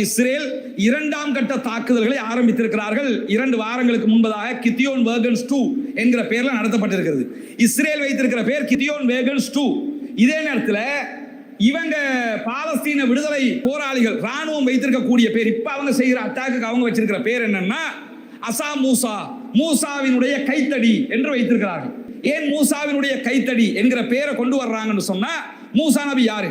Israel இரண்டாம் கட்ட தாக்குதல்களை ஆரம்பித்திருக்கிறார்கள். 2 வாரங்களுக்கு முன்பதாக கிதியோன் வேகன்ஸ் 2 என்கிற பெயர்ல நடத்தப்பட்டிருக்கிறது. இஸ்ரேல் வைத்திருக்கிற பெயர் கிதியோன் வேகன்ஸ் 2. இதே நேரத்தில் இவங்க பாலஸ்தீன விடுதலை போராளிகள் ராணுவம் வைத்திருக்கக்கூடிய பேர், இப்ப அவங்க செய்கிற அட்டாக்கு அவங்க வச்சிருக்கிற பேர் என்னன்னா அசா மூசா, மூசாவினுடைய கைத்தடி என்று வைத்திருக்கிறார்கள். ஏன் மூசாவினுடைய கைத்தடி என்கிற பெயரை கொண்டு வர்றாங்கன்னு சொன்னா, மூசா நபி யாரு,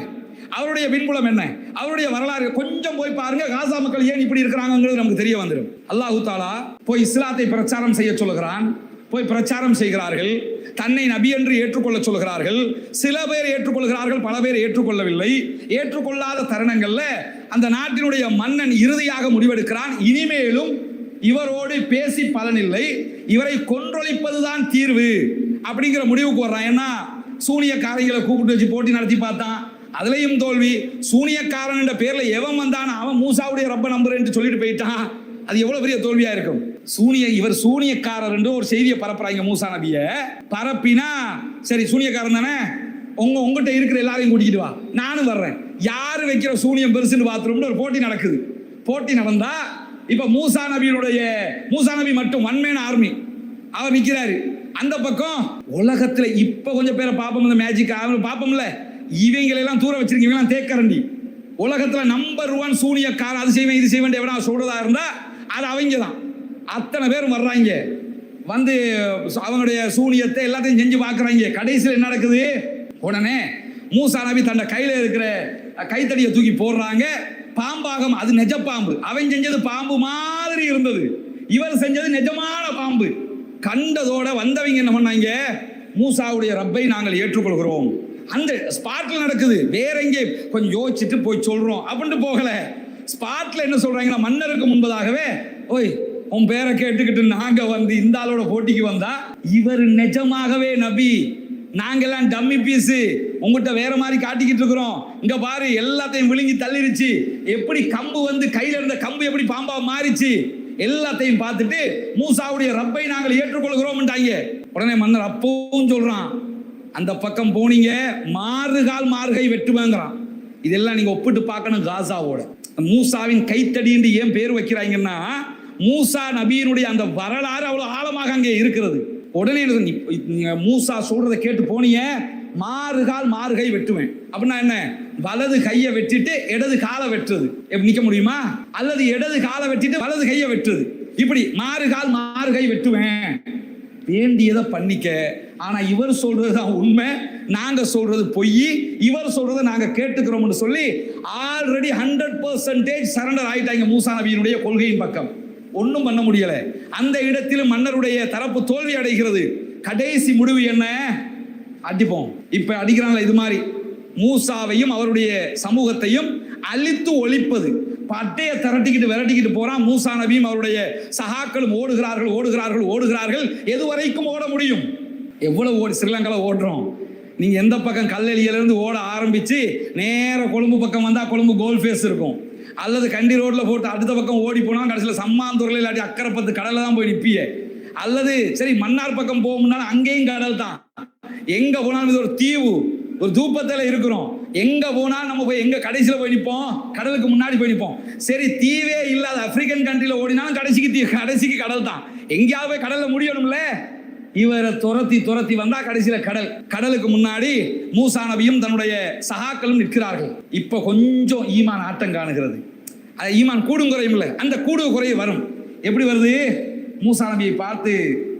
அவருடைய பின்புலம் என்ன, அவருடைய வரலாறு கொஞ்சம் போய் பாருங்க. காசா மக்கள் ஏன் இப்படி இருக்கிறாங்கிறது நமக்கு தெரிய வந்துடும். அல்லாஹ் தஆலா போய் இஸ்லாத்தை பிரச்சாரம் செய்ய சொல்லுகிறான். போய் பிரச்சாரம் செய்கிறார்கள். தன்னை நபி என்று ஏற்றுக்கொள்ள சொல்கிறார்கள். சில பேர் ஏற்றுக்கொள்கிறார்கள், பல பேர் ஏற்றுக்கொள்ளவில்லை. ஏற்றுக்கொள்ளாத தருணங்கள்ல அந்த நாட்டினுடைய மன்னன் இறுதியாக முடிவெடுக்கிறான், இனிமேலும் இவரோடு பேசி பலனில்லை, இவரை கொன்றொழிப்பதுதான் தீர்வு அப்படிங்கிற முடிவுக்கு வர்றான். ஏன்னா சூனியக்காரங்களை கூப்பிட்டு வச்சு போட்டி நடத்தி பார்த்தான், அதுலயும் தோல்வி. சூனியக்காரன் என்ற பேர்ல எவன் வந்தான், அவன் மூசாவுடைய ரப்ப நம்பர் என்று சொல்லிட்டு போயிட்டான். அது எவ்வளவு பெரிய தோல்வியா இருக்கும். இவர் சூனியக்காரர் என்று ஒரு செய்தியை பரப்புறாங்க. மூசா நபிய பரப்பினா சரி, சூனியக்காரன் தானே, உங்ககிட்ட இருக்கிற எல்லாரையும் கூட்டிக்கிட்டு வா, நானும் வர்றேன், யாரு வைக்கிற சூனியம் பெருசுன்னு பாத்துரும்னு ஒரு போட்டி நடக்குது. போட்டி நடந்தா இப்ப மூசா நபி மட்டும் ஒன்மேன் ஆர்மி அவர் நிக்கிறாரு. அந்த பக்கம் உலகத்துல இப்ப கொஞ்சம் பேரை பாப்போம், இந்த மேஜிக் பாப்போம்ல, இவங்களெல்லாம் தூர வச்சிருக்கீங்க, தேக்கரண்டி. உலகத்துல நம்பர் 1 சூனியக்காரன், அது செய்வேன் இது செய்வேன் எவனா சொல்றதா இருந்தா அது அவங்க தான். அத்தனை பேரும் வர்றாங்க, வந்து அவங்களுடைய சூனியத்தை எல்லாத்தையும் செஞ்சு பார்க்குறாங்க. கடைசியில் என்ன நடக்குது, உடனே மூசா நபி தன்னை கையில் இருக்கிற கைத்தடியை தூக்கி போடுறாங்க. பாம்பாகம், அது நெஜ பாம்பு. அவன் செஞ்சது பாம்பு மாதிரி இருந்தது, இவர் செஞ்சது நிஜமான பாம்பு. கண்டதோட வந்தவங்க என்ன பண்ணாங்க, மூசாவுடைய ரப்பை நாங்கள் ஏற்றுக்கொள்கிறோம். அந்த ஸ்பாட்ல நடக்குது. வேற எங்கே கொஞ்சம் யோசிச்சுட்டு போய் சொல்றோம் அப்படின்ட்டு போகல. ஸ்பாட்ல என்ன சொல்றாங்கன்னா, மன்னருக்கு முன்பதாகவே ஓய் உன் பேரை கேட்டுக்கிட்டு நாங்க வந்து இந்த ஆளோட போட்டிக்கு வந்தா இவர் நிஜமாகவே நபி, நாங்கெல்லாம் டம்மி பீஸ், உங்ககிட்ட வேற மாதிரி காட்டிக்கிட்டு இருக்கிறோம். இங்க பாரு, எல்லாத்தையும் விழுங்கி தள்ளிருச்சு, எப்படி கம்பு வந்து கையில இருந்த கம்பு எப்படி பாம்பா மாறிச்சு, எல்லாத்தையும் பார்த்துட்டு மூசாவுடைய ரப்பை நாங்கள் ஏற்றுக்கொள்கிறோம். உடனே மன்னர் அப்பவும் சொல்றான், அந்த பக்கம் போனீங்க மாறுகை வெட்டுவாங்கிறான். இதெல்லாம் நீங்க ஒப்பிட்டு பார்க்கணும் காசாவோட. மூசாவின் கைத்தடி என்று ஏன் பேர் வைக்கிறாங்கன்னா, மூசா நபியினுடைய அந்த வரலாறு அவ்வளவு ஆழமாக அங்கே இருக்கிறது. உடனே மூசா சொல்றதை கேட்டு போனீங்க, மாறுகை வெட்டுவேன் அப்படின்னா என்ன, வலது கையை வெட்டிட்டு இடது காலை வெட்டுறது, எப்படி நிக்க முடியுமா? அல்லது இடது காலை வெட்டிட்டு வலது கையை வெட்டுறது, இப்படி மாறுகை வெட்டுவேன். வேண்டியதை பண்ணிக்க. ஆனா இவர் சொல்றதுதான் உண்மை, நாங்க சொல்றது பொய், இவர் சொல்றதை நாங்க கேட்டுக்கிறோம்னு சொல்லி ஆல்ரெடி 100% சரண்டர் ஆயிட்டாங்க மூசா நபியினுடைய கொள்கையின் பக்கம். ஒன்றும் பண்ண முடியல. அந்த இடத்திலும் மன்னருடைய தரப்பு தோல்வி அடைகிறது. கடைசி முடிவு என்ன, அடிப்போம். இப்ப அடிக்கிறாங்களா, இது மாதிரி மூசாவையும் அவருடைய சமூகத்தையும் அழித்து ஒழிப்பது. பட்டைய விரட்டிக்கிட்டு போறான். மூசா நபியும் அவருடைய சகாக்களும் ஓடுகிறார்கள். எதுவரைக்கும் ஓட முடியும்? எவ்வளவு ஸ்ரீலங்கால ஓடுறோம். நீங்க எந்த பக்கம் கல்லெலியில இருந்து ஓட ஆரம்பிச்சு நேர கொழும்பு பக்கம் வந்தா கொழும்பு கோல் ஃபேஸ் இருக்கும், அல்லது கண்டி ரோட்ல போட்டு அடுத்த பக்கம் ஓடி போனா கடைசியில் சம்மாந்துறையில் இல்லாட்டி அக்கரைப்பத்து கடல்ல தான் போய் நிப்பிய, அல்லது சரி மன்னார் பக்கம் போகும்னாலும் அங்கேயும் கடல் தான். எங்க போனாலும் இது ஒரு தீவு, ஒரு தூப்பத்துல இருக்கிறோம். எங்க போனாலும் நம்ம போய் எங்க கடைசியில போய் நிற்போம், கடலுக்கு முன்னாடி போய் நிற்போம். சரி, தீவே இல்லாத ஆப்பிரிக்கன் கண்ட்ரில ஓடினாலும் கடைசிக்கு கடல் தான். எங்கேயாவது கடல்ல முடியணும்ல. இவரை துரத்தி வந்தா கடைசியில கடலுக்கு முன்னாடி மூசா நபியும் தன்னுடைய சகாக்களும் நிற்கிறார்கள். இப்ப கொஞ்சம் ஈமான் ஆட்டம் காணுகிறது. ஈமான் கூடும் குறையும் இல்லை, அந்த கூடு குறைய வரும். எப்படி வருது? மூசா நபியை பார்த்து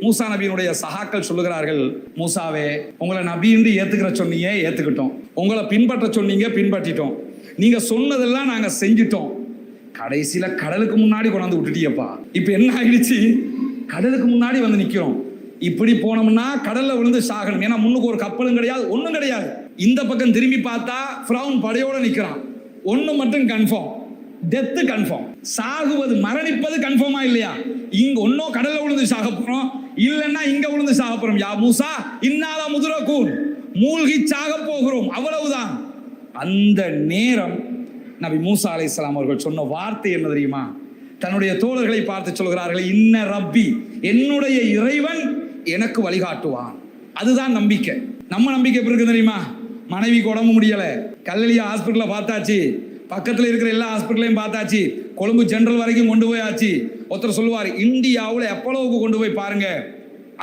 மூசா நபியினுடைய சகாக்கள் சொல்லுகிறார்கள், மூசாவே, உங்களை நபி என்று ஏத்துக்கிற சொன்னீங்க, ஏத்துக்கிட்டோம். உங்களை பின்பற்ற சொன்னீங்க, பின்பற்றிட்டோம். நீங்க சொன்னதெல்லாம் நாங்க செஞ்சிட்டோம். கடைசியில கடலுக்கு முன்னாடி கொண்டாந்து விட்டுட்டியப்பா. இப்ப என்ன ஆயிடுச்சு? கடலுக்கு முன்னாடி வந்து நிக்கிறோம். இப்படி போனோம்னா கடல்ல விழுந்து சாகணும். ஏன்னா முன்னுக்கு ஒரு கப்பலும் கிடையாது, ஒன்னும் கிடையாது. இந்த பக்கம் திரும்பி பார்த்தா ஃபிரௌன் படையோட நிக்கிறான். ஒண்ணு மட்டும் கன்ஃபார்ம், டெத் கன்ஃபார்ம். சாகுவது, மரணிப்பது கன்ஃபார்மா இல்லையா? இங்க ஒன்னோ கடல்ல விழுந்து சாக போறோம், இல்லைன்னா இங்க விழுந்து சாக போறோம். யா மூசா இன்னால முதுரக்கூன், மூழ்கி சாக போகிறோம், அவ்வளவுதான். அந்த நேரம் நபி மூசா அலைஹிஸ்ஸலாம் அவர்கள் சொன்ன வார்த்தை என்ன தெரியுமா? தன்னுடைய தோழர்களை பார்த்து சொல்கிறார்கள், இன்ன ரப்பி, என்னுடைய இறைவன் எனக்கு வழிகாட்டுவான். அதுதான் நம்பிக்கை. நம்ம நம்பிக்கை எப்படி இருக்கு தெரியுமா? மனைவிக்கு உடம்பு முடியல, கல்லலியா ஹாஸ்பிட்டல்ல பார்த்தாச்சு, பக்கத்தில் இருக்கிற எல்லா ஹாஸ்பிட்டலையும் பார்த்தாச்சு, கொழும்பு ஜெனரல் வரைக்கும் கொண்டு போயாச்சு. ஒருத்தர் சொல்லுவார், இந்தியாவில் எப்பளவுக்கு கொண்டு போய் பாருங்க.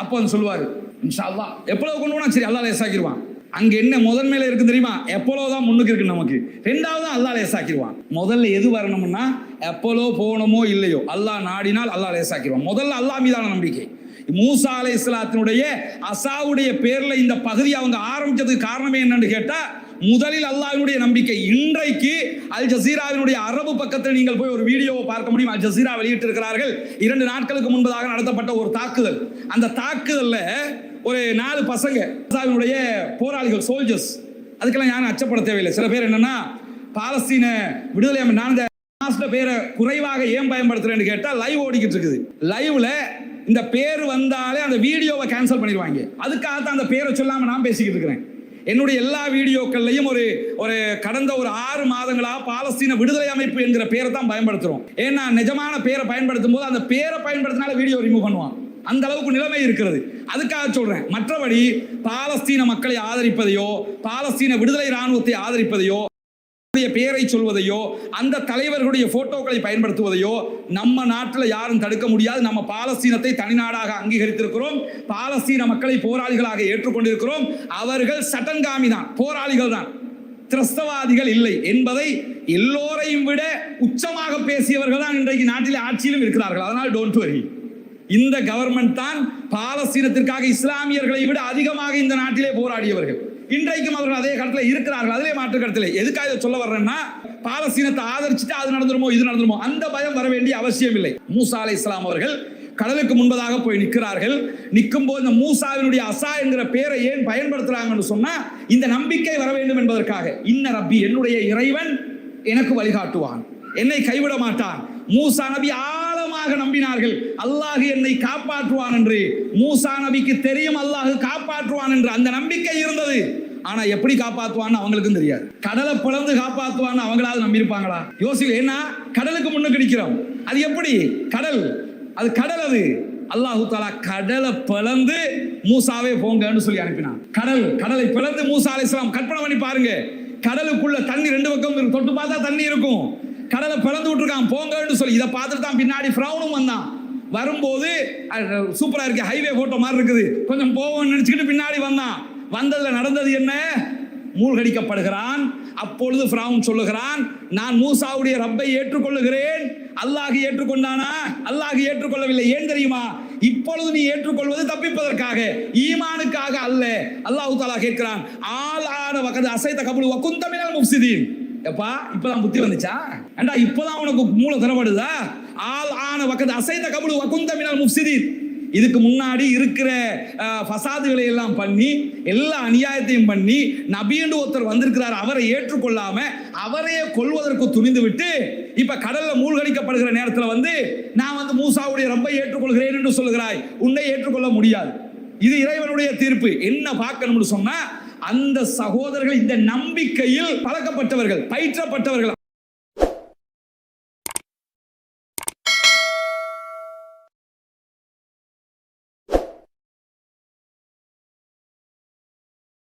அப்போ வந்து சொல்லுவார், இன்ஷா அல்லாஹ் எப்பளவு கொண்டு போனா சரி அல்லாஹ் லேசாக்கிடுவான். அங்க என்ன முதன்மையில இருக்கு தெரியுமா? எப்பளோ தான் முன்னுக்கு இருக்கு நமக்கு. ரெண்டாவது அல்லாஹ் லேசாக்கிடுவான். முதல்ல எது வரணும்னா எப்பளோ போகணுமோ இல்லையோ அல்லாஹ் நாடினால் அல்லாஹ் லேசாக்கிடுவான். முதல்ல அல்லாஹ் மீதான நம்பிக்கை. மூசா அலைஹிஸ்ஸலாத்தினுடைய அசாவுடைய பேர்ல இந்த பகுதி அவங்க ஆரம்பிச்சதுக்கு காரணமே என்னன்னு கேட்டா, முதலில் அல்லாஹ்வினுடைய நம்பிக்கை. இன்றைக்கு அல் ஜசீராவினுடைய அரபு பக்கத்தில் நீங்கள் போய் ஒரு வீடியோவை பார்க்க முடியும். Al Jazeera வெளியிட்டிருக்கிறார்கள். 2 நாட்களுக்கு முன்பதாக நடத்தப்பட்ட ஒரு தாக்குதல். அந்த தாக்குதல்ல ஒரு 4 பசங்க அல்லாஹ்வினுடைய போராளிகள், சோல்ஜர்ஸ், அதுக்கெல்லாம் யாரும் அச்சப்பட தேவையில்லை. சில பேர் என்னன்னா பாலஸ்தீன விடுதலை நான் இந்த பேரை குறைவாக ஏன் பயன்படுத்துறேன்னு கேட்டா, லைவ் ஓடிக்கிட்டு இருக்குது. லைவ்ல இந்த பேர் வந்தாலே அந்த வீடியோவை கேன்சல் பண்ணிடுவாங்க. அதுக்காகத்தான் அந்த பேரை சொல்லாம நான் பேசிக்கிட்டு இருக்கிறேன். என்னுடைய எல்லா வீடியோக்கள்லையும் ஒரு கடந்த ஒரு 6 மாதங்களா பாலஸ்தீன விடுதலை அமைப்பு என்கிற பேரை தான் பயன்படுத்துறோம். ஏன்னா நிஜமான பேரை பயன்படுத்தும் போது அந்த பேரை பயன்படுத்தினால வீடியோ ரிமூவ் பண்ணுவான். அந்த அளவுக்கு நிலைமை இருக்கிறது. அதுக்காக சொல்றேன். மற்றபடி பாலஸ்தீன மக்களை ஆதரிப்பதையோ பாலஸ்தீன விடுதலை ராணுவத்தை ஆதரிப்பதையோ பேரை சொல்வதையோ அந்த தலைவர்களுடைய போட்டோக்களை பயன்படுத்துவதையோ நம்ம நாட்டில் யாரும் தடுக்க முடியாது. நம்ம பாலஸ்தீனத்தை தனிநாடாக அங்கீகரித்திருக்கிறோம். பாலஸ்தீன மக்களை போராளிகளாக ஏற்றுக்கொண்டிருக்கிறோம். அவர்கள் சட்டன்காமி தான், போராளிகள் தான், கிறிஸ்தவாதிகள் இல்லை என்பதை எல்லோரையும் விட உச்சமாக பேசியவர்கள் தான் இன்றைக்கு நாட்டிலே ஆட்சியிலும் இருக்கிறார்கள். அதனால் டோன்ட் வரி. இந்த கவர்மெண்ட் தான் பாலஸ்தீனத்திற்காக இஸ்லாமியர்களை விட அதிகமாக இந்த நாட்டிலே போராடியவர்கள். இன்றைக்கும் அவர்கள் அதே கடத்தில் இருக்கிறார்கள். அதிலே மாற்று கடத்தில். எதுக்காக இதை சொல்ல வர்றேன்னா, பாலஸ்தீனத்தை ஆதரிச்சுட்டு அது நடந்துருமோ இது நடந்துருமோ அந்த பயம் வர வேண்டிய அவசியம் இல்லை. மூசா அலைஹிஸ்ஸலாம் அவர்கள் கடலுக்கு முன்பதாக போய் நிற்கிறார்கள். நிற்கும் போது இந்த மூசாவினுடைய அசா என்கிற பேரை ஏன் பயன்படுத்துறாங்கன்னு சொன்னா, இந்த நம்பிக்கை வர வேண்டும் என்பதற்காக. இன்ன ரப்பி, என்னுடைய இறைவன் எனக்கு வழிகாட்டுவான், என்னை கைவிட மாட்டான். மூசா நபி ஆழமாக நம்பினார்கள், அல்லாஹ் என்னை காப்பாற்றுவான் என்று. மூசா நபிக்கு தெரியும் அல்லாஹ் காப்பாற்றுவான் என்று அந்த நம்பிக்கை இருந்தது. ஆனா எப்படி காப்பாற்றுவான்னு அவங்களுக்கும் தெரியாது. கடலை பிளந்து காப்பாற்றுவான்னு அவங்களாவது நம்பியிருப்பாங்களா? யோசிக்கல. ஏன்னா கடலுக்கு முன்னுக்கு நிற்கிறோம். அது எப்படி கடல்? அது கடல். அது அல்லாஹு தஆலா கடலை பிளந்து மூசாவே போங்கன்னு சொல்லி அனுப்பினான். கடலை பிளந்து மூசா அலைஹிஸ்ஸலாம். கற்பனை பண்ணி பாருங்க, கடலுக்குள்ள தண்ணி 2 பக்கம் தொட்டு பார்த்தா தண்ணி இருக்கும். கடலை பிளந்து விட்டுருக்கான் போங்கன்னு சொல்லி. இதை பார்த்துட்டு தான் பின்னாடி ஃபிரௌனும் வந்தான். வரும்போது சூப்பரா இருக்கு, ஹைவே போட்டோ மாதிரி இருக்குது, கொஞ்சம் போவோம்னு நினைச்சுக்கிட்டு பின்னாடி வந்தான். வந்ததுல நடந்தது என்ன? மூழ்கடிக்கப்படுகிறான். அப்பொழுது ஃபிரௌன் சொல்லுகிறான், நான் மூசாவுடைய ரப்பை ஏற்றுக்கொள்ளுகிறேன். அல்லாஹ் ஏற்றுக்கொண்டானா? அல்லாஹ் ஏற்றுக்கொள்ளவில்லை. ஏன் தெரியுமா? இப்பொழுது நீ ஏற்றுக்கொள்வது தப்பிப்பதற்காக, ஈமானுக்காக அல்ல. அல்லாஹ் தஆலா கேட்கிறான், ஆல் ஆன வகது அசைத கபுல் வகுந்த மினல் முஃப்ஸிதீன். எப்பா இப்பதான் புத்தி வந்துச்சா? ஏண்டா இப்பதான் உனக்கு மூளை தரப்படுதா? ஆல் ஆன வகது அசைத கபுல் வகுந்த மினல் முஃப்ஸிதீன். இதுக்கு முன்னாடி இருக்கிற ஃபசாதுகளை எல்லாம் பண்ணி எல்லா அநியாயத்தையும் பண்ணி நபி என்று ஒருத்தர் வந்திருக்கிறார், அவரை ஏற்றுக்கொள்ளாம அவரையே கொல்வதற்கு துணிந்து விட்டு இப்ப கடல்ல மூழ்கடிக்கப்படுகிற நேரத்தில் நான் மூசாவுடைய ரப்பை ஏற்றுக்கொள்கிறேன் என்று சொல்லுகிறாய். உன்னை ஏற்றுக்கொள்ள முடியாது. இது இறைவனுடைய தீர்ப்பு. என்ன பார்க்கணும்னு சொன்னா, அந்த சகோதரர்கள் இந்த நம்பிக்கையில் பழக்கப்பட்டவர்கள், பயிற்றப்பட்டவர்கள்.